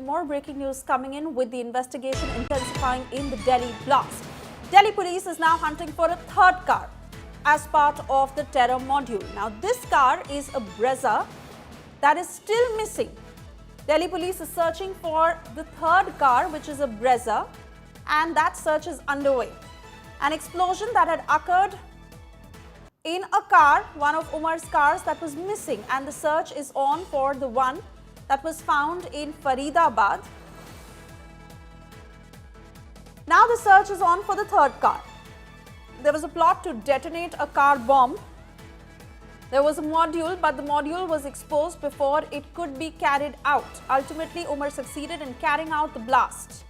More breaking news coming in with the investigation intensifying in the Delhi blast. Delhi police is now hunting for a third car as part of the terror module. Now, this car is a Brezza that is still missing. Delhi police is searching for the third car, which is a Brezza, and that search is underway. An explosion that had occurred in a car, one of Umar's cars, that was missing, and the search is on for the one that was found in Faridabad. Now the search is on for the third car. There was a plot to detonate a car bomb. There was a module, but the module was exposed before it could be carried out. Ultimately, Umar succeeded in carrying out the blast.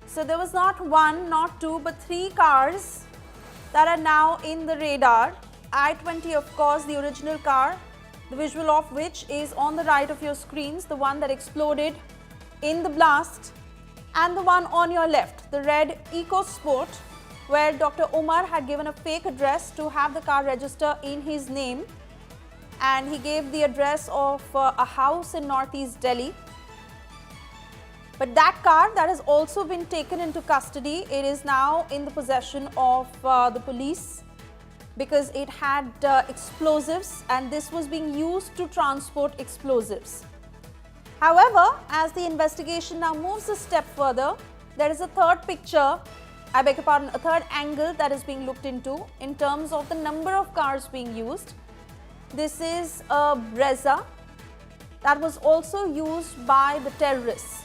So there was not one, not two, but three cars that are now in the radar. I-20, of course, the original car, the visual of which is on the right of your screens, the one that exploded in the blast, and the one on your left, the red EcoSport, where Dr. Umar had given a fake address to have the car register in his name, and he gave the address of a house in northeast Delhi. But that car that has also been taken into custody, it is now in the possession of the police, because it had explosives, and this was being used to transport explosives. However, as the investigation now moves a step further, there is a third picture, I beg your pardon, a third angle that is being looked into in terms of the number of cars being used. This is a Brezza that was also used by the terrorists.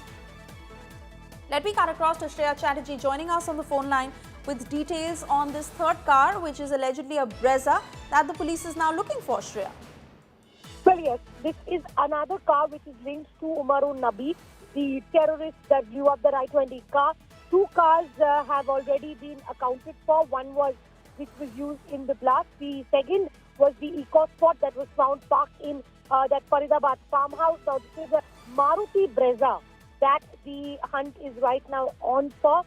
Let me cut across to Shreya Chatterjee joining us on the phone line with details on this third car, which is allegedly a Brezza that the police is now looking for. Shreya. Well, yes, this is another car which is linked to Umar Un Nabi, the terrorist that blew up the I-20 car. Two cars have already been accounted for. One was which was used in the blast. The second was the EcoSport that was found parked in that Faridabad farmhouse. Now, this is a Maruti Brezza that the hunt is right now on for.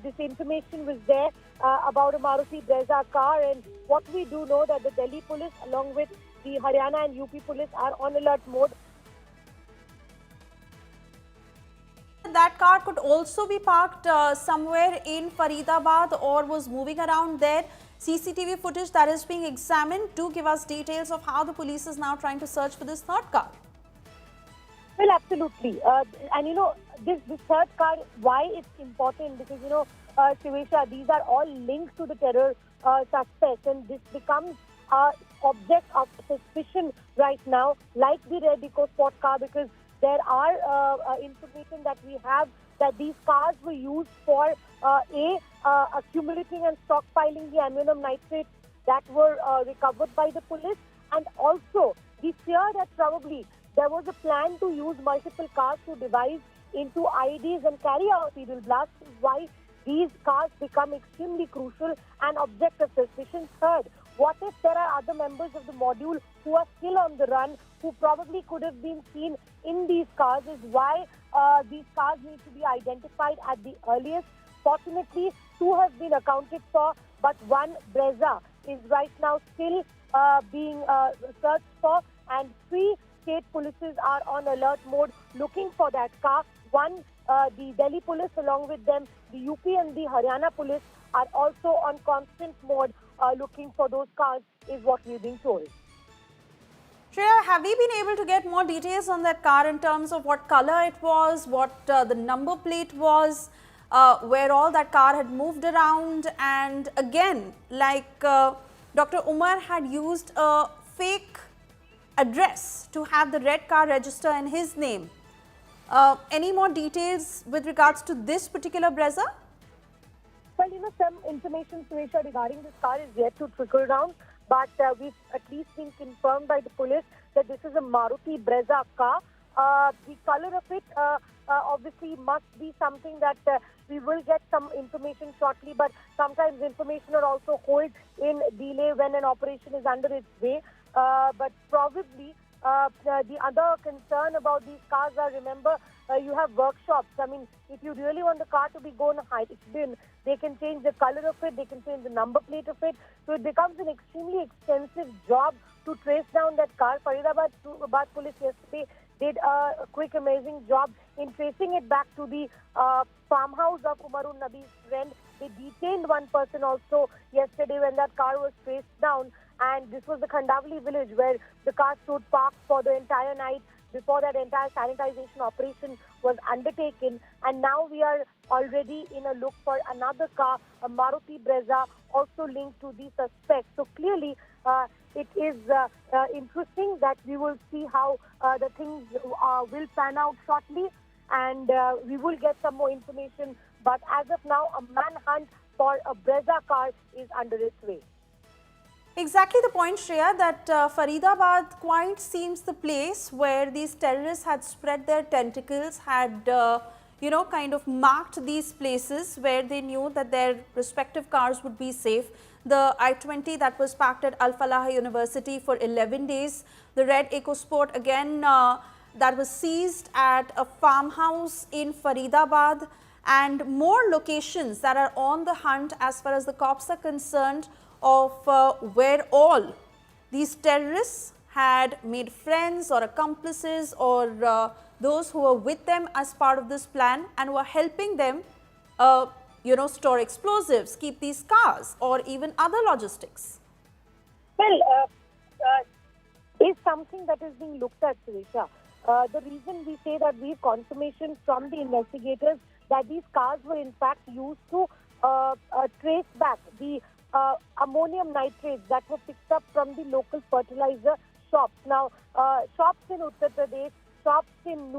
This information was there about a Maruti Brezza car, and what we do know that the Delhi police along with the Haryana and UP police are on alert mode. That car could also be parked somewhere in Faridabad or was moving around there. CCTV footage that is being examined. Do give us details of how the police is now trying to search for this third car. Well, absolutely. And this third car, why it's important? Because, Shivesha, these are all linked to the terror suspects, and this becomes object of suspicion right now, like the red EcoSport car, because there are information that we have that these cars were used for accumulating and stockpiling the ammonium nitrates that were recovered by the police, and also the fear that probably there was a plan to use multiple cars to devise into IEDs and carry out serial blasts, is why these cars become extremely crucial and object of suspicion. Third, what if there are other members of the module who are still on the run, who probably could have been seen in these cars, is why these cars need to be identified at the earliest. Fortunately, two have been accounted for, but one Brezza is right now still being searched for, and three state polices are on alert mode looking for that car. One, the Delhi police, along with them, the UP and the Haryana police are also on constant mode looking for those cars, is what we've been told. Shreya, have we been able to get more details on that car in terms of what color it was, what the number plate was, where all that car had moved around? And again, like Dr. Umar had used a fake address to have the red car register in his name. Any more details with regards to this particular Brezza? Well, some information, Suresha, regarding this car is yet to trickle down, but we've at least been confirmed by the police that this is a Maruti Brezza car. The color of it obviously must be something that we will get some information shortly, but sometimes information are also hold in delay when an operation is under its way. But probably the other concern about these cars are, remember, you have workshops. I mean, if you really want the car to be going high, they can change the color of it, they can change the number plate of it. So it becomes an extremely extensive job to trace down that car. Faridabad police yesterday did a quick, amazing job in tracing it back to the farmhouse of Umar Un Nabi's friend. They detained one person also yesterday when that car was traced down. And this was the Khandavali village where the car stood parked for the entire night before that entire sanitization operation was undertaken. And now we are already in a look for another car, a Maruti Brezza, also linked to the suspect. So clearly, it is interesting that we will see how the things will pan out shortly, and we will get some more information. But as of now, a manhunt for a Brezza car is under its way. Exactly the point, Shreya, that Faridabad quite seems the place where these terrorists had spread their tentacles, had kind of marked these places where they knew that their respective cars would be safe. The I-20 that was parked at Al Falah University for 11 days, the red EcoSport again that was seized at a farmhouse in Faridabad, and more locations that are on the hunt as far as the cops are concerned of where all these terrorists had made friends or accomplices or those who were with them as part of this plan and were helping them store explosives, keep these cars, or even other logistics. Well, is something that is being looked at, Suresha. The reason we say that we have confirmation from the investigators that these cars were in fact used to trace back the ammonium nitrates that were picked up from the local fertilizer shops. Now, shops in Uttar Pradesh, shops in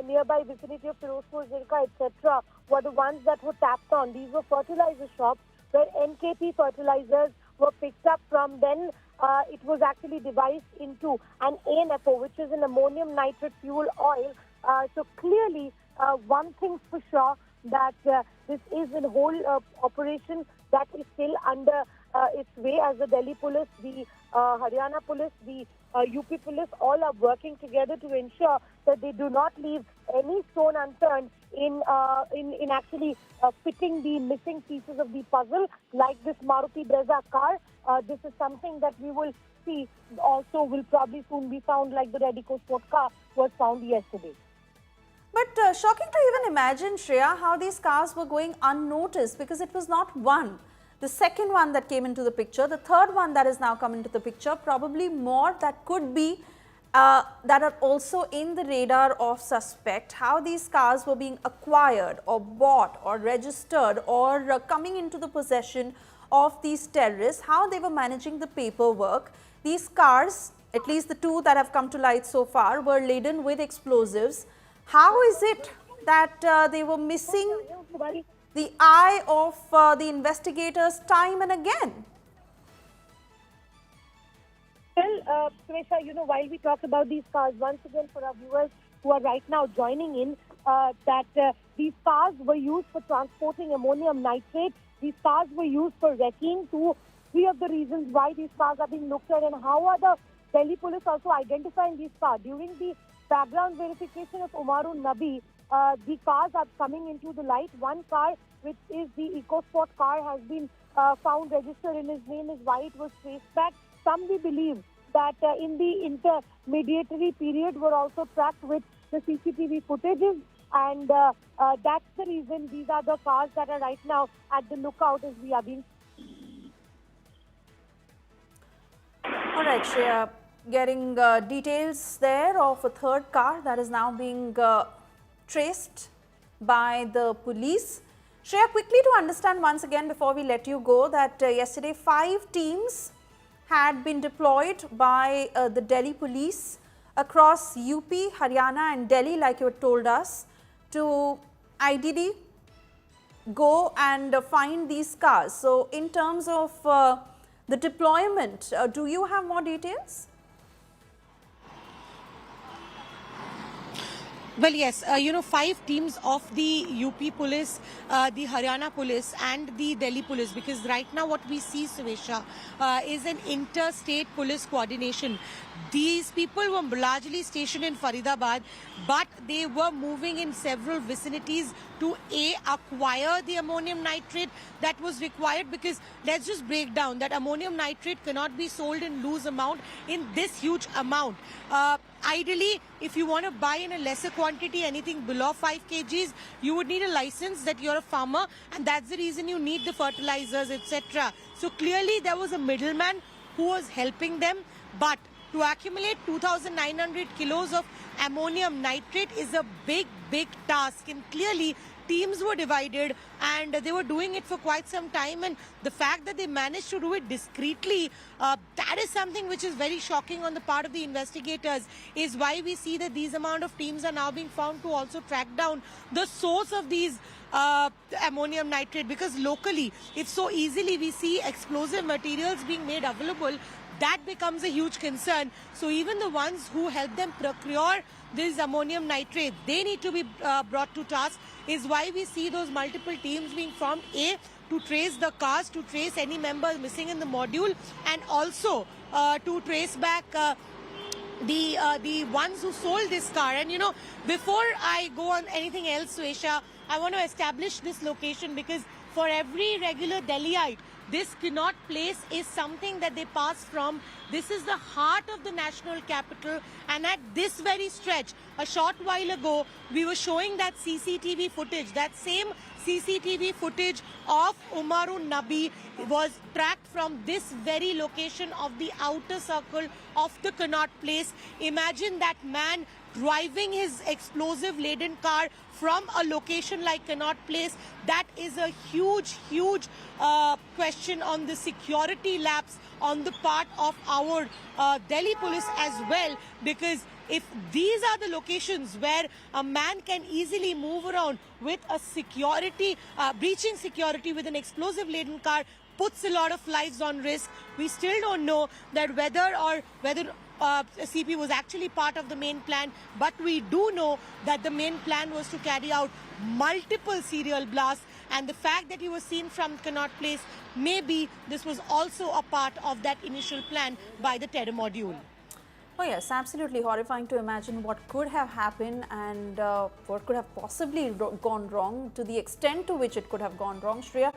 nearby vicinity of Firozpur, Zirka, etc. were the ones that were tapped on. These were fertilizer shops where NKP fertilizers were picked up from. Then it was actually devised into an ANFO, which is an ammonium nitrate fuel oil. So clearly, one thing for sure, that this is a whole operation that is still under its way, as the Delhi police, the Haryana police, the UP police, all are working together to ensure that they do not leave any stone unturned in actually fitting the missing pieces of the puzzle, like this Maruti Brezza car. This is something that we will see also will probably soon be found, like the red EcoSport car was found yesterday. But shocking to even imagine, Shreya, how these cars were going unnoticed, because it was not one. The second one that came into the picture, the third one that is now come into the picture, probably more that could be, that are also in the radar of suspect, how these cars were being acquired or bought or registered or coming into the possession of these terrorists, how they were managing the paperwork. These cars, at least the two that have come to light so far, were laden with explosives. How is it that they were missing the eye of the investigators time and again? Well, Suresha, while we talk about these cars, once again for our viewers who are right now joining in, that these cars were used for transporting ammonium nitrate. These cars were used for wrecking. Three of the reasons why these cars are being looked at, and how are the Delhi police also identifying these cars. During the background verification of Umar Un Nabi, the cars are coming into the light. One car, which is the EcoSport car, has been found registered in his name, is why it was traced back. Some we believe that in the intermediary period were also tracked with the CCTV footages, and that's the reason these are the cars that are right now at the lookout as we are being. All right, Shreya, getting details there of a third car that is now being traced by the police. Shreya, quickly to understand once again before we let you go, that yesterday 5 teams had been deployed by the Delhi police across UP, Haryana and Delhi, like you had told us, to IED go and find these cars. So in terms of the deployment, do you have more details? Well, yes, 5 teams of the UP police, the Haryana police and the Delhi police, because right now what we see, Shreya, is an interstate police coordination. These people were largely stationed in Faridabad, but they were moving in several vicinities to acquire the ammonium nitrate that was required, because let's just break down that ammonium nitrate cannot be sold in loose amount in this huge amount. Ideally, if you want to buy in a lesser quantity, anything below 5 kgs, you would need a license that you're a farmer, and that's the reason you need the fertilizers, etc. So clearly there was a middleman who was helping them, but to accumulate 2,900 kilos of ammonium nitrate is a big task, and clearly teams were divided and they were doing it for quite some time, and the fact that they managed to do it discreetly, that is something which is very shocking on the part of the investigators, is why we see that these amount of teams are now being found to also track down the source of these ammonium nitrate, because locally, if so easily we see explosive materials being made available, that becomes a huge concern. So even the ones who help them procure this ammonium nitrate, they need to be brought to task, is why we see those multiple teams being formed, to trace the cars, to trace any members missing in the module, and also to trace back the ones who sold this car. And you know, before I go on anything else, Shreya, I want to establish this location, because for every regular Delhiite, this Connaught Place is something that they pass from. This is the heart of the national capital, and at this very stretch, a short while ago, we were showing that CCTV footage, that same CCTV footage of Umar Un Nabi was tracked from this very location of the outer circle of the Connaught Place. Imagine that man driving his explosive laden car from a location like Connaught Place. That is a huge question on the security lapse on the part of our Delhi police as well, because if these are the locations where a man can easily move around with a security, breaching security with an explosive laden car, puts a lot of lives on risk. We still don't know that whether CP was actually part of the main plan, but we do know that the main plan was to carry out multiple serial blasts, and the fact that he was seen from Connaught Place, maybe this was also a part of that initial plan by the terror module. Oh yes, absolutely horrifying to imagine what could have happened and what could have possibly gone wrong, to the extent to which it could have gone wrong, Shreya.